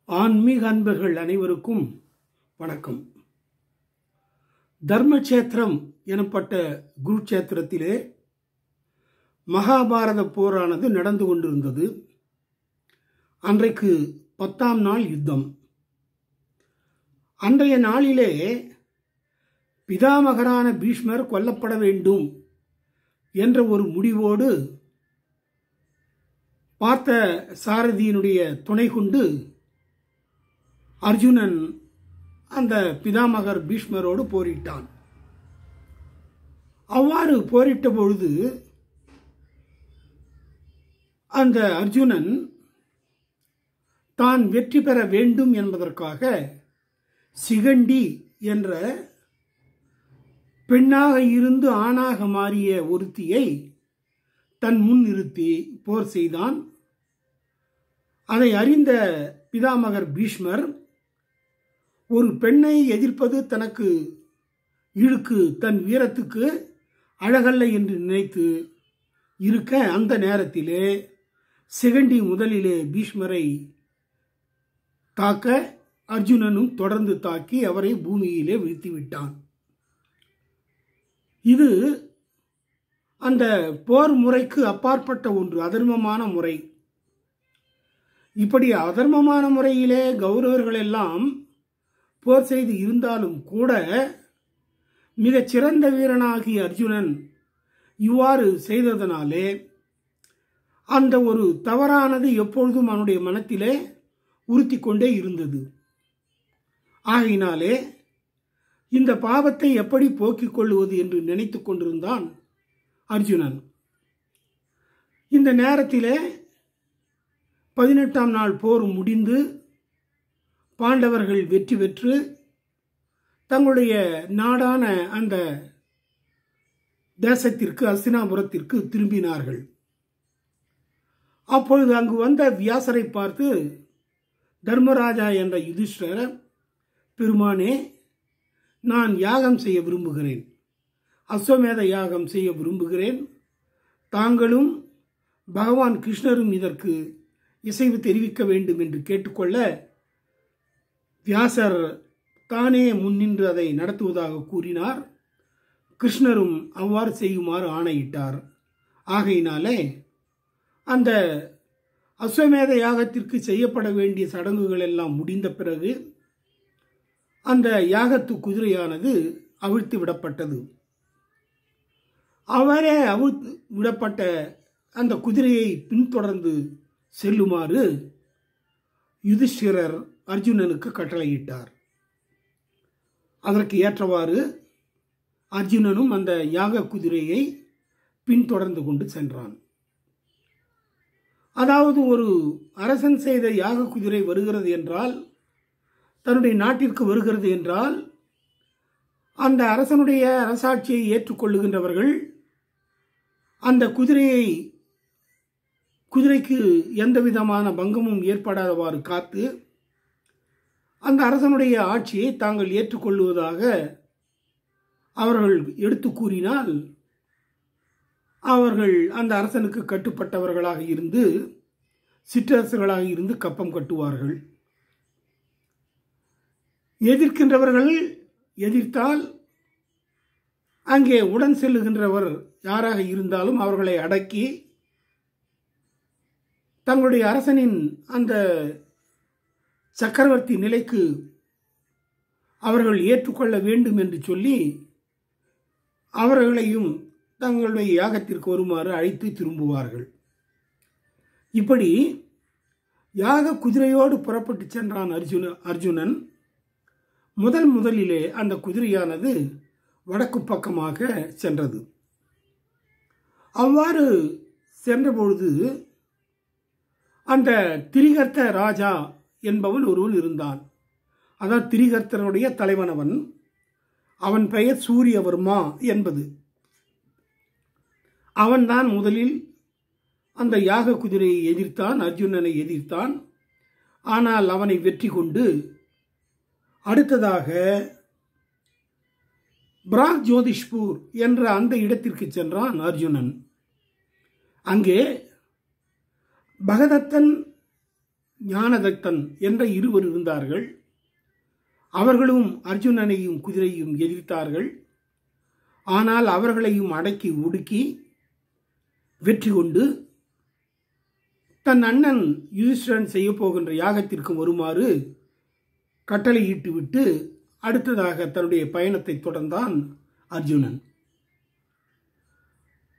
ஆன்மீக அன்பர்கள் அனைவருக்கும் வணக்கம். தர்மக்ஷேத்திரம் எனப்பட்ட குருக்ஷேத்திரத்திலே மகாபாரத போரானது நடந்து கொண்டிருந்தது. அன்றைக்கு 10ஆம் நாள் யுத்தம். அன்றைய நாளிலே பிதாமகரான பீஷ்மர் கொல்லப்பட வேண்டும் என்ற ஒரு முடிவோடு பார்த்த சாரதியினுடைய துணை கொண்டு அர்ஜுனன் அந்த பிதாமகர் பீஷ்மரோடு போரிட்டான். அவ்வாறு போரிட்ட பொழுது அந்த அர்ஜுனன் தான் வெற்றி பெற வேண்டும் என்பதற்காக சிகண்டி என்ற பெண்ணாக இருந்து ஆணாக மாறிய ஒருத்தியை தன் முன் நிறுத்தி போர் செய்தான். அதை அறிந்த பிதாமகர் பீஷ்மர் ஒரு பெண்ணை எதிர்ப்பது தனக்கு இழுக்கு, தன் வீரத்துக்கு அழகல்ல என்று நினைத்து இருக்க, அந்த நேரத்திலே சிகண்டி முதலிலே பீஷ்மரை தாக்க அர்ஜுனனும் தொடர்ந்து தாக்கி அவரை பூமியிலே வீழ்த்திவிட்டான். இது அந்த போர் முறைக்கு அப்பாற்பட்ட ஒன்று, அதர்மமான முறை. இப்படி அதர்மமான முறையிலே கௌரவர்கள் எல்லாம் போர் செய்து இருந்தாலும் கூட மிகச் சிறந்த வீரனாகிய அர்ஜுனன் இவ்வாறு செய்ததனாலே அந்த ஒரு தவறானது எப்பொழுதும் அவனுடைய மனத்திலே உறுத்தி கொண்டே இருந்தது. ஆகையினாலே இந்த பாவத்தை எப்படி போக்கிக் கொள்வது என்று நினைத்து கொண்டிருந்தான் அர்ஜுனன். இந்த நேரத்திலே 18ஆம் நாள் போர் முடிந்து பாண்டவர்கள் வெற்றி பெற்று தங்களுடைய நாடான அந்த தேசத்திற்கு, ஹஸ்தினாபுரத்திற்கு திரும்பினார்கள். அப்பொழுது அங்கு வந்த வியாசரை பார்த்து தர்மராஜா என்ற யுதிஷ்டர், பெருமானே, நான் யாகம் செய்ய விரும்புகிறேன், அஸ்வமேத யாகம் செய்ய விரும்புகிறேன். தாங்களும் பகவான் கிருஷ்ணரும் இதற்கு இசைவு தெரிவிக்க வேண்டும் என்று கேட்டுக்கொள்ள வியாசர் தானே முன்னின்று அதை நடத்துவதாக கூறினார். கிருஷ்ணரும் அவ்வாறு செய்யுமாறு ஆணையிட்டார். ஆகையினாலே அந்த அஸ்வமேத யாகத்திற்கு செய்யப்பட வேண்டிய சடங்குகள் எல்லாம் முடிந்த பிறகு அந்த யாகத்து குதிரையானது அவிழ்த்து விடப்பட்டது. அவரே அவிழ்த்து விடப்பட்ட அந்த குதிரையை பின்தொடர்ந்து செல்லுமாறு யுதிஷ்டிரர் அர்ஜுனனுக்கு கட்டளையிட்டார். அதற்கு ஏற்றவாறு அர்ஜுனனும் அந்த யாக குதிரையை பின்தொடர்ந்து கொண்டு சென்றான். அதாவது ஒரு அரசன் செய்த யாக குதிரை வருகிறது என்றால், தன்னுடைய நாட்டிற்கு வருகிறது என்றால், அந்த அரசனுடைய அரசாட்சியை ஏற்றுக்கொள்ளுகின்றவர்கள் அந்த குதிரைக்கு எந்த விதமான பங்கமும் ஏற்படாதவாறு காத்து அந்த அரசனுடைய ஆட்சியை தாங்கள் ஏற்றுக்கொள்வதாக அவர்கள் எடுத்து கூறினால் அவர்கள் அந்த அரசனுக்கு கட்டுப்பட்டவர்களாக இருந்து, சிற்றரசர்களாக இருந்து கப்பம் கட்டுவார்கள். எதிர்க்கின்றவர்கள் எதிர்த்தால் அங்கே உடன் செல்லுகின்றவர் யாராக இருந்தாலும் அவர்களை அடக்கி தங்களுடைய அரசனின் அந்த சக்கரவர்த்தி நிலைக்கு அவர்கள் ஏற்றுக்கொள்ள வேண்டும் என்று சொல்லி அவர்களையும் தங்களுடைய யாகத்திற்கு வருமாறு அழைத்து திரும்புவார்கள். இப்படி யாக குதிரையோடு புறப்பட்டு சென்றான் அர்ஜுனன். முதலிலே அந்த குதிரையானது வடக்கு பக்கமாக சென்றது. அவ்வாறு சென்றபொழுது அந்த திரிகர்த்த ராஜா என்பவன் ஒருவன் இருந்தான். அதான் திரிகர்த்தனுடைய தலைவனவன். அவன் பெயர் சூரியவர்மா என்பது. அவன்தான் முதலில் அந்த யாக குதிரையை எதிர்த்தான், அர்ஜுனனை எதிர்த்தான். ஆனால் அவனை வெற்றி கொண்டு அடுத்ததாக பிராக் ஜோதிஷ்பூர் என்ற அந்த இடத்திற்கு சென்றான் அர்ஜுனன். அங்கே பகதத்தன் ஞானதத்தன் என்ற இருவர் இருந்தார்கள். அவர்களும் அர்ஜுனனையும் குதிரையும் எதிர்த்தார்கள். ஆனால் அவர்களையும் அடக்கி ஒடுக்கி வெற்றி கொண்டு தன் அண்ணன் யுதிஷ்டிரன் செய்ய போகின்ற யாகத்திற்கு வருமாறு கட்டளையிட்டு விட்டு அடுத்ததாக தன்னுடைய பயணத்தை தொடர்ந்தான் அர்ஜுனன்.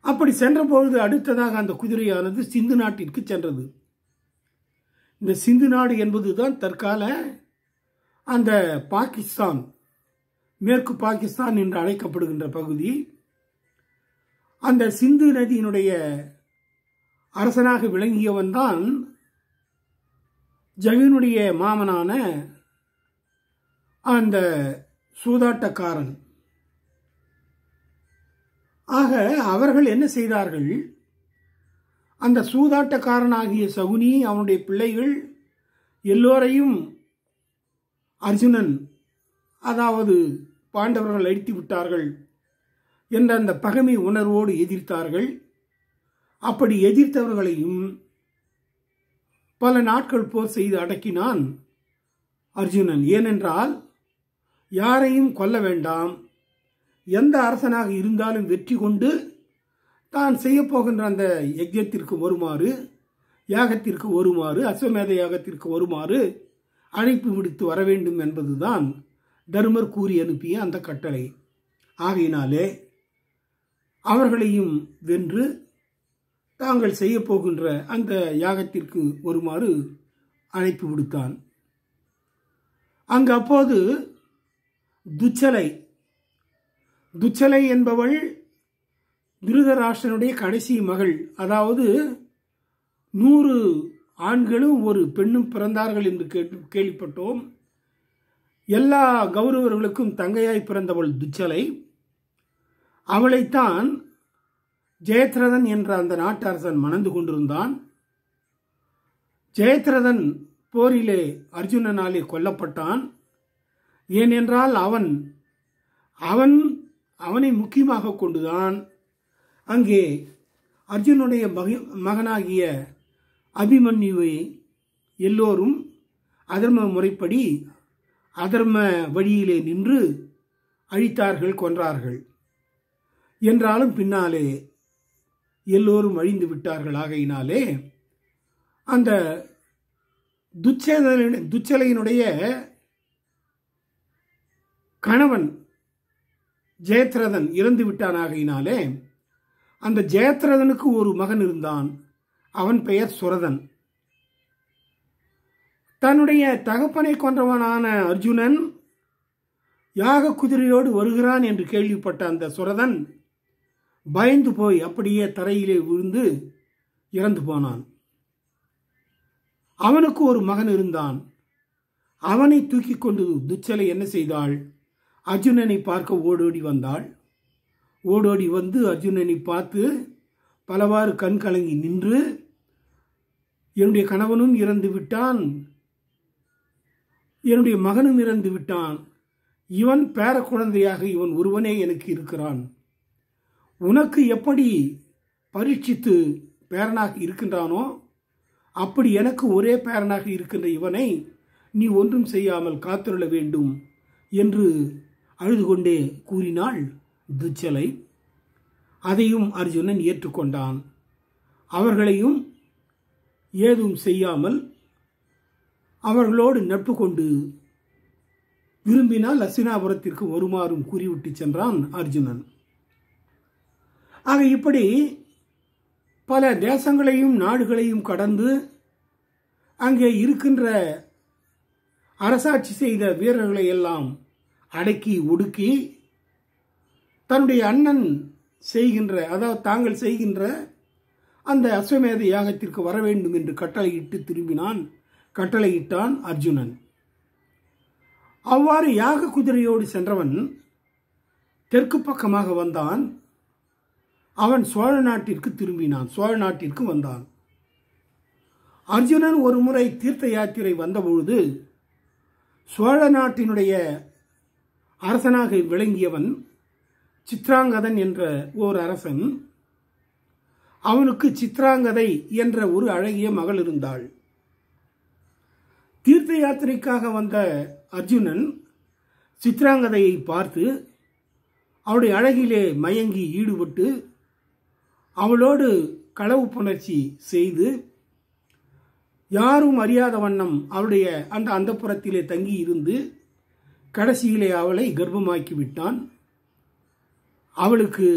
அப்படி சென்றபொழுது அடுத்ததாக அந்த குதிரையானது சிந்து நாட்டிற்கு சென்றது. இந்த சிந்து நாடு என்பதுதான் தற்கால அந்த பாகிஸ்தான், மேற்கு பாகிஸ்தான் என்று அழைக்கப்படுகின்ற பகுதி. அந்த சிந்து நதியினுடைய அரசனாக விளங்கியவன் தான் ஜவினுடைய மாமனான அந்த சூதாட்டக்காரன். ஆக அவர்கள் என்ன செய்தார்கள், அந்த சூதாட்டக்காரனாகிய சகுனி, அவனுடைய பிள்ளைகள் எல்லோரையும் அர்ஜுனன், அதாவது பாண்டவர்கள் அழித்து விட்டார்கள் என்ற அந்த பகைமை உணர்வோடு எதிர்த்தார்கள். அப்படி எதிர்த்தவர்களையும் பல நாட்கள் போர் செய்து அடக்கினான் அர்ஜுனன். ஏனென்றால் யாரையும் கொல்ல வேண்டாம், எந்த அரசனாக இருந்தாலும் வெற்றி கொண்டு தான் செய்யப்போகின்ற அந்த யஜ்யத்திற்கு வருமாறு, யாகத்திற்கு வருமாறு, அஸ்வமேத யாகத்திற்கு வருமாறு அழைப்பு விடுத்து வர வேண்டும் என்பதுதான் தருமர் கூறி அனுப்பிய அந்த கட்டளை. ஆகையினாலே அவர்களையும் வென்று தாங்கள் செய்ய போகின்ற அந்த யாகத்திற்கு வருமாறு அழைப்பு விடுத்தான். அங்கு அப்போது துச்சலை என்பவள் திருதராஷ்டிரனுடைய கடைசி மகள். அதாவது 100 ஆண்களும் ஒரு பெண்ணும் பிறந்தார்கள் என்று கேள்விப்பட்டோம். எல்லா கௌரவர்களுக்கும் தங்கையாய் பிறந்தவள் துச்சலை. அவளைத்தான் ஜெயத்ரதன் என்ற அந்த நாட்டு அரசன் மணந்து கொண்டிருந்தான். ஜெயத்ரதன் போரிலே அர்ஜுனனாலே கொல்லப்பட்டான். ஏனென்றால் அவனை முக்கியமாக கொண்டுதான் அங்கே அர்ஜுனுடைய மகனாகிய அபிமன்யுவை எல்லோரும் அதர்ம முறைப்படி அதர்ம வழியிலே நின்று அழித்தார்கள், கொன்றார்கள். என்றாலும் பின்னாலே எல்லோரும் அழிந்து விட்டார்கள். ஆகையினாலே அந்த துச்சலையினுடைய கணவன் ஜெயத்ரதன் இறந்து விட்டான். ஆகையினாலே அந்த ஜெயத்ரதனுக்கு ஒரு மகன் இருந்தான். அவன் பெயர் சுரதன். தன்னுடைய தகப்பனை கொன்றவனான அர்ஜுனன் யாக குதிரையோடு வருகிறான் என்று கேள்விப்பட்ட அந்த சுரதன் பயந்து போய் அப்படியே தரையிலே விழுந்து இறந்து போனான். அவனுக்கு ஒரு மகன் இருந்தான். அவனை தூக்கி கொண்டு துச்சலை என்ன செய்தாள், அர்ஜுனனை பார்க்க ஓடோடி வந்தாள். ஓடோடி வந்து அர்ஜுனனை பார்த்து பலவாறு கண் கலங்கி நின்று, என்னுடைய கணவனும் இறந்து விட்டான், என்னுடைய மகனும் இறந்து விட்டான், இவன் பேர குழந்தையாக இவன் ஒருவனே எனக்கு இருக்கிறான், உனக்கு எப்படி பரீட்சித்து பேரனாக இருக்கின்றானோ அப்படி எனக்கு ஒரே பேரனாக இருக்கின்ற இவனை நீ ஒன்றும் செய்யாமல் காத்திருள வேண்டும் என்று அழுது கொண்டே கூறினாள் துச்சலை. அதையும் அர்ஜுனன் ஏற்றுக்கொண்டான். அவர்களையும் ஏதும் செய்யாமல் அவர்களோடு நட்பு கொண்டு விரும்பினால் அஸ்தினாபுரத்திற்கு வருமாறும் கூறிவிட்டு சென்றான் அர்ஜுனன். ஆக இப்படி பல தேசங்களையும் நாடுகளையும் கடந்து அங்கே இருக்கின்ற அரசாட்சி செய்த வீரர்களை எல்லாம் அடக்கி ஒடுக்கி தன்னுடைய அண்ணன் செய்கின்ற, அதாவது தாங்கள் செய்கின்ற அந்த அஸ்வமேத யாகத்திற்கு வர வேண்டும் என்று கட்டளையிட்டான் அர்ஜுனன். அவ்வாறு யாக குதிரையோடு சென்றவன் தெற்கு பக்கமாக வந்தான். அவன் சோழ நாட்டிற்கு வந்தான். அர்ஜுனன் ஒரு முறை தீர்த்த யாத்திரை வந்தபொழுது சோழ நாட்டினுடைய அரசனாக விளங்கியவன் சித்ராங்கதன் என்ற ஓர் அரசன். அவனுக்கு சித்ராங்கதை என்ற ஒரு அழகிய மகள் இருந்தாள். யாத்திரைக்காக வந்த அர்ஜுனன் சித்ராங்கதையை பார்த்து அவளுடைய அழகிலே மயங்கி ஈடுபட்டு அவளோடு களவு புணர்ச்சி செய்து யாரும் அறியாத வண்ணம் அவளுடைய அந்த அந்தப்புறத்திலே தங்கி இருந்து கடைசியிலே அவளை கர்ப்பமாக்கி விட்டான். அவளுக்கு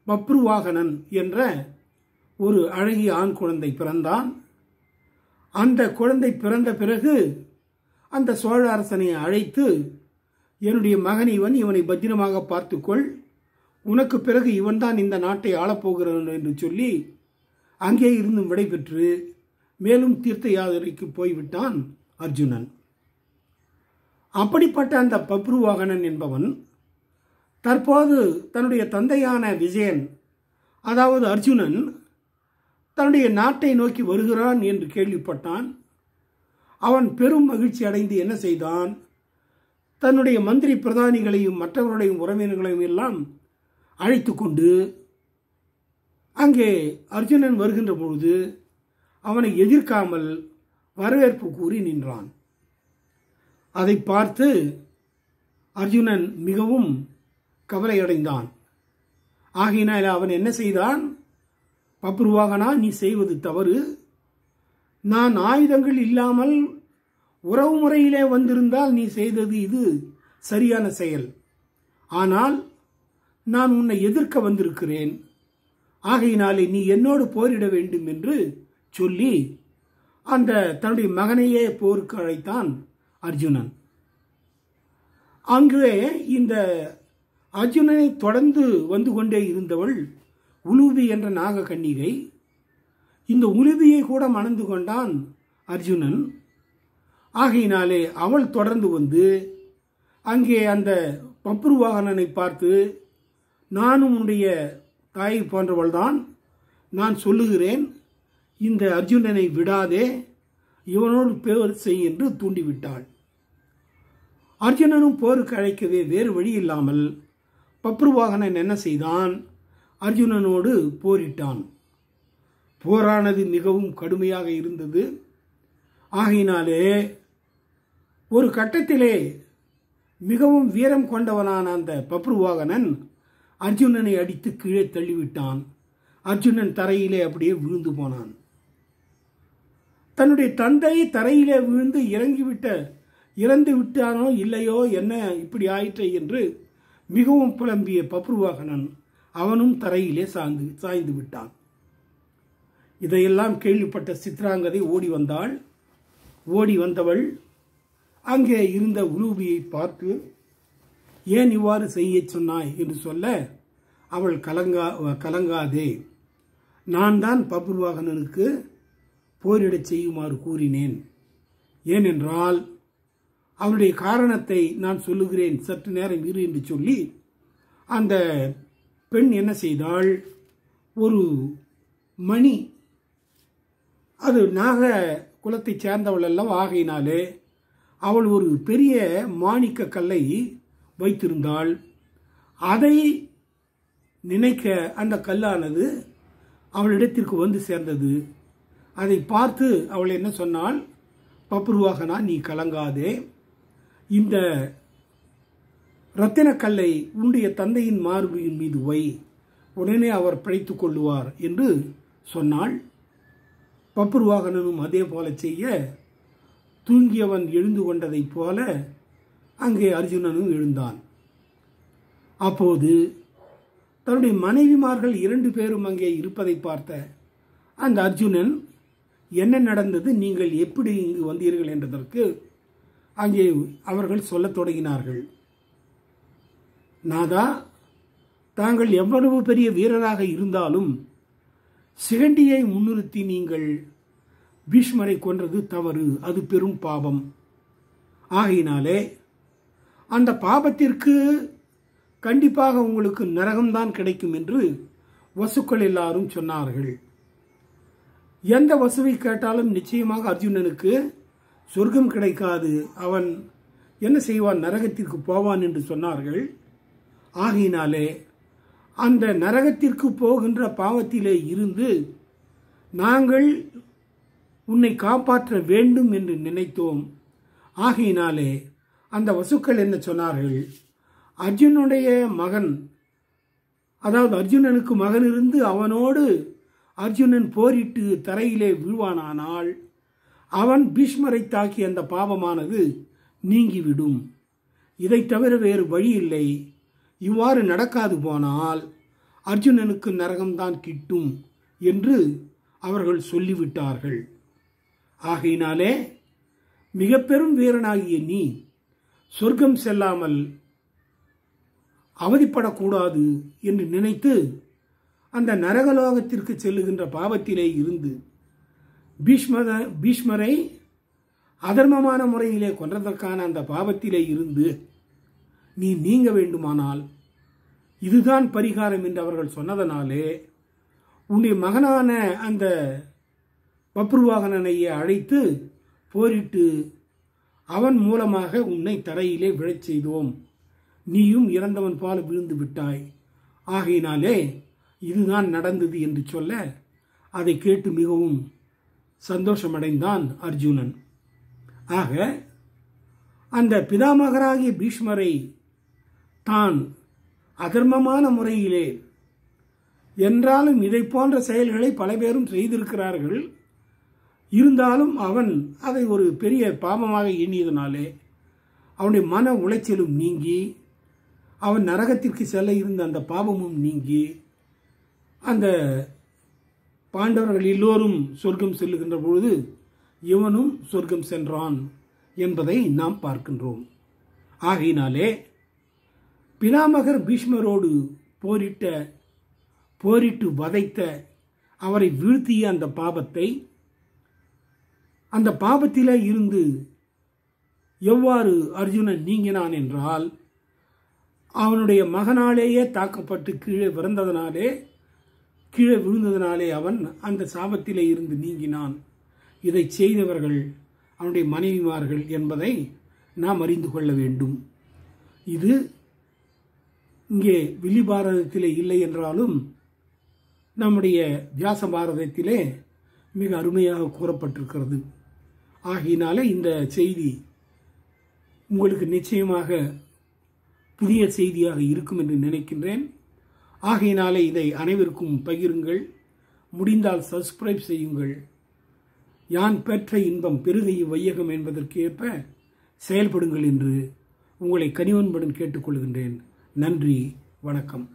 பப்ருவாகனன் என்ற ஒரு அழகிய ஆண் குழந்தை பிறந்தான். அந்த குழந்தை பிறந்த பிறகு அந்த சோழ அரசனை அழைத்து, என்னுடைய மகன் இவனை பத்திரமாக பார்த்துக்கொள், உனக்கு பிறகு இவன்தான் இந்த நாட்டை ஆளப்போகிறான் என்று சொல்லி அங்கே இருந்து விடைபெற்று மேலும் தீர்த்த யாத்திரைக்கு போய்விட்டான் அர்ஜுனன். அப்படிப்பட்ட அந்த பப்ருவாகனன் என்பவன் தற்போது தன்னுடைய தந்தையான விஜயன், அதாவது அர்ஜுனன், தன்னுடைய நாட்டை நோக்கி வருகிறான் என்று கேள்விப்பட்டான். அவன் பெரும் மகிழ்ச்சி அடைந்து என்ன செய்தான், தன்னுடைய மந்திரி பிரதானிகளையும் மற்றவர்களையும் உறவினர்களையும் எல்லாம் அழைத்து கொண்டு அங்கே அர்ஜுனன் வருகின்ற பொழுது அவனை எதிர்க்காமல் வரவேற்பு கூறி நின்றான். அதை பார்த்து அர்ஜுனன் மிகவும் கவலையடைந்தான். ஆகையினால் அவன் என்ன செய்தான், பப்ருவாகனா, நீ செய்வது தவறு. நான் ஆயுதங்கள் இல்லாமல் உறவு முறையிலே வந்திருந்தால் நீ செய்தது இது சரியான செயல். ஆனால் நான் உன்னை எதிர்க்க வந்திருக்கிறேன், ஆகையினாலே நீ என்னோடு போரிட வேண்டும் என்று சொல்லி அந்த தன்னுடைய மகனையே போருக்கு அழைத்தான் அர்ஜுனன். அங்கே இந்த அர்ஜுனனை தொடர்ந்து வந்து கொண்டே இருந்தவள் உலூபி என்ற நாகக்கன்னிகை. இந்த உலூபியை கூட மணந்து கொண்டான் அர்ஜுனன். ஆகையினாலே அவள் தொடர்ந்து வந்து அங்கே அந்த பப்ருவாகனனை பார்த்து, நானும் உன்னுடைய தாயை போன்றவள்தான், நான் சொல்லுகிறேன், இந்த அர்ஜுனனை விடாதே, இவனோடு போர் செய் என்று தூண்டிவிட்டாள். அர்ஜுனனும் போருக்கு அழைக்கவே வேறு வழி இல்லாமல் பப்ருவாகனன் என்ன செய்தான், அர்ஜுனனோடு போரிட்டான். போரானது மிகவும் கடுமையாக இருந்தது. ஆகையினாலே ஒரு கட்டத்திலே மிகவும் வீரம் கொண்டவனான அந்த பப்ருவாகனன் அர்ஜுனனை அடித்து கீழே தள்ளிவிட்டான். அர்ஜுனன் தரையிலே அப்படியே விழுந்து போனான். தன்னுடைய தந்தை தரையிலே விழுந்து இறந்து விட்டானோ இல்லையோ, என்ன இப்படி ஆயிற்றை என்று மிகவும் புலம்பிய பப்ருவாகனன் அவனும் தரையிலே சாய்ந்து விட்டான். இதையெல்லாம் கேள்விப்பட்ட சித்ராங்கதை ஓடி வந்தாள். ஓடி வந்தவள் அங்கே இருந்த உலூபியை பார்த்து, ஏன் இவ்வாறு செய்ய சொன்னாய் என்று சொல்ல, அவள் கலங்காதே, நான் தான் பப்ருவாகனனுக்கு போரிடச் செய்யுமாறு கூறினேன். ஏனென்றால் அவளுடைய காரணத்தை நான் சொல்லுகிறேன், சற்று நேரம் இரு என்று சொல்லி அந்த பெண் என்ன செய்தாள், ஒரு மணி, அது நாக குலத்தை சேர்ந்தவள் எல்லாம் ஆகையினாலே அவள் ஒரு பெரிய மாணிக்க கல்லை வைத்திருந்தாள். அதை நினைக்க அந்த கல்லானது அவளிடத்திற்கு வந்து சேர்ந்தது. அதை பார்த்து அவள் என்ன சொன்னாள், பப்ருவாகனா, நீ கலங்காதே, இந்த இரத்தின கல்லை உன்னுடைய தந்தையின் மார்பின் மீது வை, உடனே அவர் பிழைத்துக் கொள்ளுவார் என்று சொன்னாள். பப்ருவாகனனும் அதே போல செய்ய, தூங்கியவன் எழுந்து கொண்டதைப் போல அங்கே அர்ஜுனனும் எழுந்தான். அப்போது தன்னுடைய மனைவிமார்கள் 2 பேரும் அங்கே இருப்பதை பார்த்த அந்த அர்ஜுனன், என்ன நடந்தது, நீங்கள் எப்படி இங்கு வந்தீர்கள் என்றதற்கு அங்கே அவர்கள் சொல்லத் தொடங்கினார்கள். நாதா, தாங்கள் எவ்வளவு பெரிய வீரராக இருந்தாலும் சிகண்டியை முன்னிறுத்தி நீங்கள் பீஷ்மரை கொன்றது தவறு, அது பெரும் பாவம். ஆகையினாலே அந்த பாபத்திற்கு கண்டிப்பாக உங்களுக்கு நரகம்தான் கிடைக்கும் என்று வசுக்கள் எல்லாரும் சொன்னார்கள். எந்த வசுவை கேட்டாலும் நிச்சயமாக அர்ஜுனனுக்கு சொர்க்கம் கிடைக்காது, அவன் என்ன செய்வான், நரகத்திற்கு போவான் என்று சொன்னார்கள். ஆகையினாலே அந்த நரகத்திற்கு போகின்ற பாவத்திலே இருந்து நாங்கள் உன்னை காப்பாற்ற வேண்டும் என்று நினைத்தோம். ஆகையினாலே அந்த வசுக்கள் என்ன சொன்னார்கள், அர்ஜுனுடைய மகன், அதாவது அர்ஜுனனுக்கு மகன் இருந்து அவனோடு அர்ஜுனன் போரிட்டு தரையிலே விழுவானானால் அவன் பீஷ்மரை தாக்கிய அந்த பாவமானது நீங்கிவிடும். இதை தவிர வேறு வழி இல்லை. இவ்வாறு நடக்காது போனால் அர்ஜுனனுக்கு நரகம்தான் கிட்டும் என்று அவர்கள் சொல்லிவிட்டார்கள். ஆகையினாலே மிக பெரும் வீரனாகிய நீ சொர்க்கம் செல்லாமல் அவதிப்படக்கூடாது என்று நினைத்து அந்த நரகலோகத்திற்கு செல்லுகின்ற பாவத்திலே இருந்து பீஷ்மரை அதர்மமான முறையிலே கொன்றதற்கான அந்த பாவத்திலே இருந்து நீ நீங்க வேண்டுமானால் இதுதான் பரிகாரம் என்று அவர்கள் சொன்னதனாலே உன்னுடைய மகனான அந்த பப்ருவாகனனையை அழைத்து போரிட்டு அவன் மூலமாக உன்னை தரையிலே விழச் செய்தோம். நீயும் இறந்தவன் பால் விழுந்து விட்டாய். ஆகையினாலே இதுதான் நடந்தது என்று சொல்ல அதை கேட்டு மிகவும் சந்தோஷமடைந்தான் அர்ஜுனன். ஆக அந்த பிதாமகராகிய பீஷ்மரை தான் அதர்மமான முறையிலே, என்றாலும் இதை போன்ற செயல்களை பல பேரும் செய்திருக்கிறார்கள், இருந்தாலும் அவன் அதை ஒரு பெரிய பாவமாக எண்ணியதனாலே அவனுடைய மன உளைச்சலும் நீங்கி அவன் நரகத்திற்கு செல்ல இருந்த அந்த பாவமும் நீங்கி அந்த பாண்டவர்கள் எல்லோரும் சொர்க்கம் செல்லுகின்ற பொழுது இவனும் சொர்க்கம் சென்றான் என்பதை நாம் பார்க்கின்றோம். ஆகையினாலே பிதாமகர் பீஷ்மரோடு போரிட்டு வதைத்த, அவரை வீழ்த்திய அந்த பாவத்தை, அந்த பாவத்திலே இருந்து எவ்வாறு அர்ஜுனன் நீங்கினான் என்றால் அவனுடைய மகனாலேயே தாக்கப்பட்டு கீழே விழுந்ததனாலே அவன் அந்த சாபத்திலே இருந்து நீங்கினான். இதை செய்தவர்கள் அவனுடைய மனைவிமார்கள் என்பதை நாம் அறிந்து கொள்ள வேண்டும். இது இங்கே வில்லி பாரதத்திலே இல்லை என்றாலும் நம்முடைய வியாச பாரதத்திலே மிக அருமையாக கூறப்பட்டிருக்கிறது. ஆகையினாலே இந்த செய்தி உங்களுக்கு நிச்சயமாக புதிய செய்தியாக இருக்கும் என்று நினைக்கின்றேன். ஆகையினாலே இதை அனைவருக்கும் பகிருங்கள். முடிந்தால் சப்ஸ்கிரைப் செய்யுங்கள். யான் பெற்ற இன்பம் பெருகை வையகம் என்பதற்கேற்ப செயல்படுங்கள் என்று உங்களை கனிவன்புடன் கேட்டுக்கொள்கின்றேன். நன்றி, வணக்கம்.